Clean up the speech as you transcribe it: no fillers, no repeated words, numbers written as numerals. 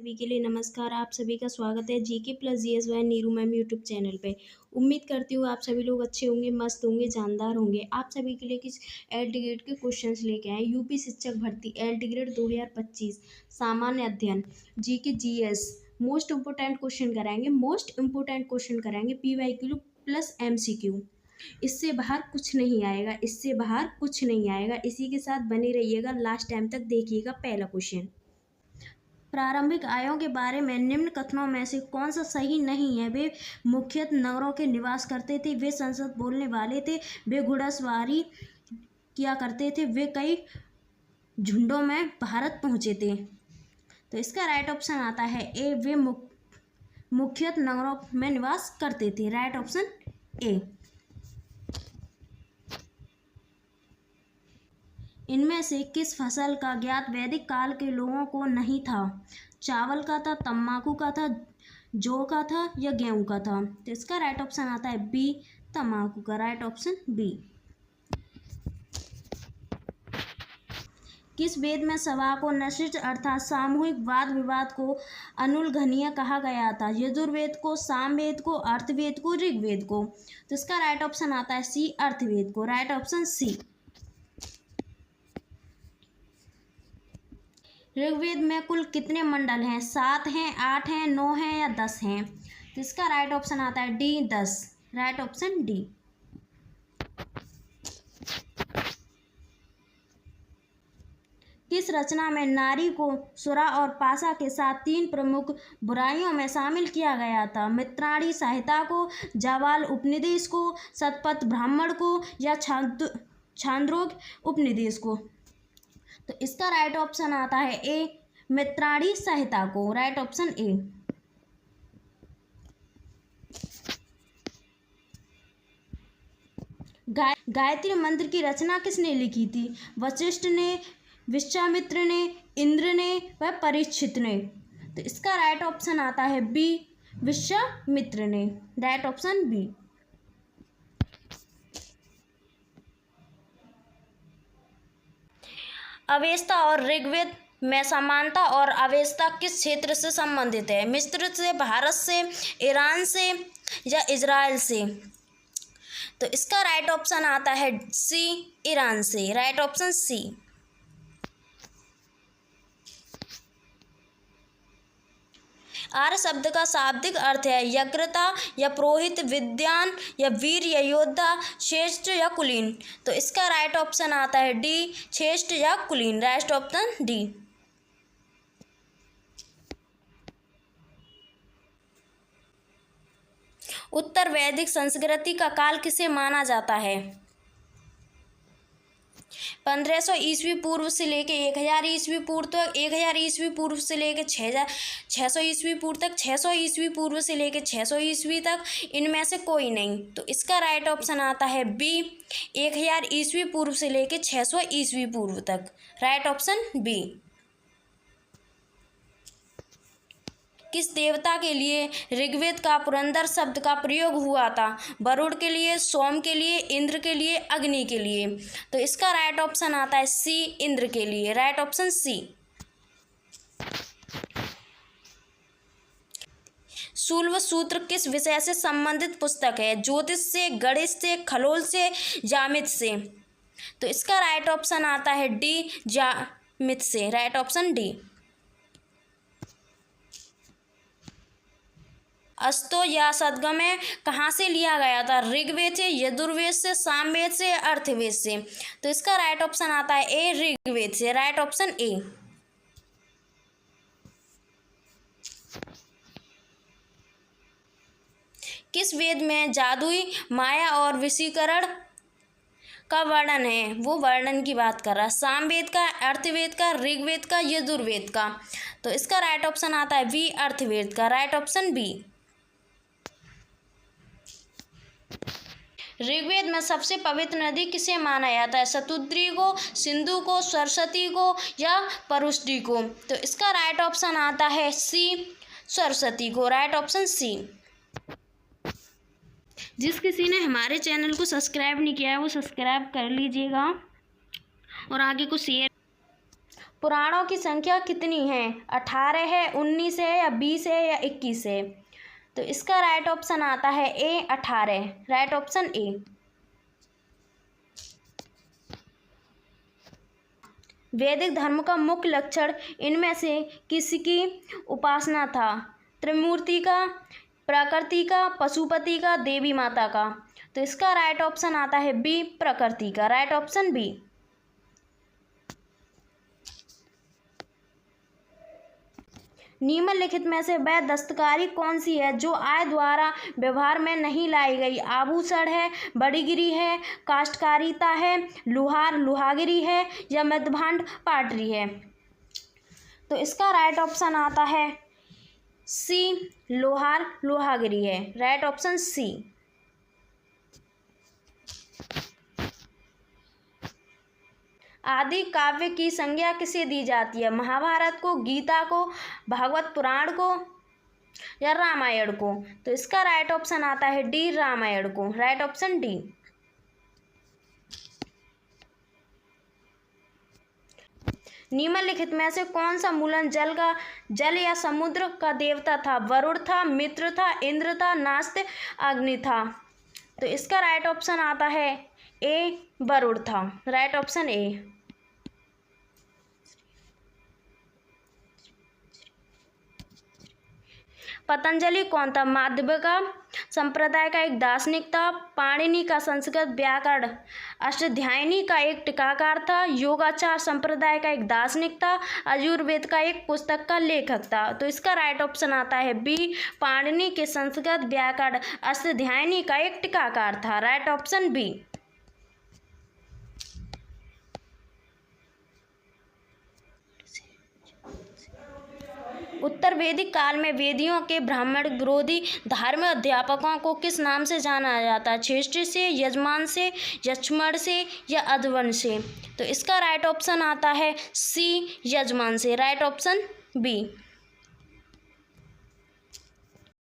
सभी के लिए नमस्कार। आप सभी का स्वागत है GK plus GS bye Neeru ma'am YouTube channel पे। उम्मीद करती हूँ आप सभी लोग अच्छे होंगे, मस्त होंगे, जानदार होंगे। आप सभी के लिए कुछ एल टी ग्रेड के क्वेश्चंस लेके आए। यूपी शिक्षक भर्ती एल टी ग्रेड 2025 सामान्य अध्ययन GK GS most important question कराएंगे PYQ प्लस MCQ। इससे बाहर कुछ नहीं आएगा, इसी के साथ बने रहिएगा, लास्ट टाइम तक देखिएगा। पहला क्वेश्चन, प्रारंभिक आयों के बारे में निम्न कथनों में से कौन सा सही नहीं है? वे मुख्यतः नगरों के निवास करते थे, वे संस्कृत बोलने वाले थे, वे घुड़सवारी किया करते थे, वे कई झुंडों में भारत पहुंचे थे। तो इसका राइट ऑप्शन आता है ए, वे मुख्यतः नगरों में निवास करते थे। Right option A. इनमें से किस फसल का ज्ञात वैदिक काल के लोगों को नहीं था? चावल का था, तंबाकू का था, जौ का था या गेहूं का था? तो इसका राइट ऑप्शन आता है बी, तंबाकू का। Right option B. किस वेद में सभा को नशिष्ट अर्थात सामूहिक वाद विवाद को अनुल्लंघनीय कहा गया था? यजुर्वेद को, सामवेद को, अर्थवेद को, ऋग्वेद को? तो इसका राइट ऑप्शन आता है सी, अर्थवेद को। राइट ऑप्शन सी। ऋग्वेद में कुल कितने मंडल हैं? 7 हैं, 8 हैं, 9 हैं या 10 हैं? तो इसका राइट ऑप्शन आता है डी, 10। Right option D. किस रचना में नारी को सुरा और पाशा के साथ 3 प्रमुख बुराइयों में शामिल किया गया था? मित्राणी संहिता को, जाबाल उपनिदेश को, शतपथ ब्राह्मण को या छांदोग्य उपनिदेश को? तो इसका राइट ऑप्शन आता है ए, मित्राणी संहिता को। Right option A. गायत्री मंत्र की रचना किसने लिखी थी? वशिष्ठ ने, विश्वामित्र ने, इंद्र ने व परीक्षित ने? तो इसका राइट ऑप्शन आता है बी, विश्वामित्र ने। Right option B. अवेस्ता और ऋग्वेद में समानता और अवेस्ता किस क्षेत्र से संबंधित है? मिस्र से, भारत से, ईरान से या इजराइल से? तो इसका राइट ऑप्शन आता है सी, ईरान से। Right option C. आर्य शब्द का शाब्दिक अर्थ है यज्ञता या पुरोहित, विद्वान या वीर या योद्धा, श्रेष्ठ या कुलीन? तो इसका राइट ऑप्शन आता है डी, श्रेष्ठ या कुलीन। Right option D. उत्तर वैदिक संस्कृति का काल किसे माना जाता है? 1500 ईस्वी पूर्व से लेके 1000 ईस्वी पूर्व तक, 1000 ईस्वी पूर्व से लेके 600 ईस्वी पूर्व तक, 600 ईस्वी पूर्व से लेके 600 ईस्वी तक, इनमें से कोई नहीं? तो इसका राइट ऑप्शन आता है बी, 1000 ईस्वी पूर्व से लेके 600 ईस्वी पूर्व तक। Right option B. किस देवता के लिए ऋग्वेद का पुरंदर शब्द का प्रयोग हुआ था? वरुण के लिए, सोम के लिए, इंद्र के लिए, अग्नि के लिए? तो इसका राइट ऑप्शन आता है सी, इंद्र के लिए। राइट ऑप्शन सी। शूल्व सूत्र किस विषय से संबंधित पुस्तक है? ज्योतिष से, गणित से, खगोल से, ज्यामिति से? तो इसका राइट ऑप्शन आता है डी, ज्यामिति से। Right option D. अस्तो या सदगमय कहाँ से लिया गया था? ऋग्वेद से, यजुर्वेद से, सामवेद से, अर्थवेद से? तो इसका राइट ऑप्शन आता है ए, ऋग्वेद से। Right option A. किस वेद में जादुई माया और वशीकरण का वर्णन है? वो वर्णन की बात कर रहा है। सामवेद का, अर्थवेद का, ऋग्वेद का, यजुर्वेद का? तो इसका राइट ऑप्शन आता है बी, अर्थवेद का। Right option B. ऋग्वेद में सबसे पवित्र नदी किसे माना जाता है? शतद्री को, सिंधु को, सरस्वती को या परुष्टी को? तो इसका राइट ऑप्शन आता है सी, सरस्वती को। Right option C. जिस किसी ने हमारे चैनल को सब्सक्राइब नहीं किया है वो सब्सक्राइब कर लीजिएगा और आगे को शेयर। पुराणों की संख्या कितनी है? 18 है, 19 है, या 20 है, या 21 है? तो इसका राइट ऑप्शन आता है ए 18, राइट ऑप्शन ए। वैदिक धर्म का मुख्य लक्षण इनमें से किसकी उपासना था? त्रिमूर्ति का, प्रकृति का, पशुपति का, देवी माता का? तो इसका राइट ऑप्शन आता है बी प्रकृति का, राइट ऑप्शन बी। निम्नलिखित में से वह दस्तकारी कौन सी है जो आय द्वारा व्यवहार में नहीं लाई गई? आभूषण है, बड़ीगिरी है, काष्ठकारिता है, लुहार लुहागिरी है, या मृदभांड पाटरी है? तो इसका राइट ऑप्शन आता है सी लोहार लोहागिरी है, राइट ऑप्शन सी। आदि काव्य की संज्ञा किसे दी जाती है? महाभारत को, गीता को, भागवत पुराण को, या रामायण को? तो इसका राइट ऑप्शन आता है डी रामायण को, राइट ऑप्शन डी। निम्नलिखित में से कौन सा मूलन जल या समुद्र का देवता था? वरुण था, मित्र था, इंद्र था, नास्ति, अग्नि था? तो इसका राइट ऑप्शन आता है ए वरुण था, राइट ऑप्शन ए। पतंजलि कौन था? माध्यविका संप्रदाय का एक दार्शनिक था, पाणिनि का संस्कृत व्याकरण अष्टाध्यायी का एक टीकाकार था, योगाचार संप्रदाय का एक दार्शनिक था, आयुर्वेद का एक पुस्तक का लेखक था? तो इसका राइट ऑप्शन आता है बी पाणिनि के संस्कृत व्याकरण अष्टाध्यायी का एक टीकाकार था, राइट ऑप्शन बी। उत्तर वैदिक काल में वेदियों के ब्राह्मण विरोधी धार्मिक अध्यापकों को किस नाम से जाना जाता है? श्रेष्ठ से, यजमान से, यक्षमण से, या अध्वन से? तो इसका राइट ऑप्शन आता है सी यजमान से, राइट ऑप्शन बी।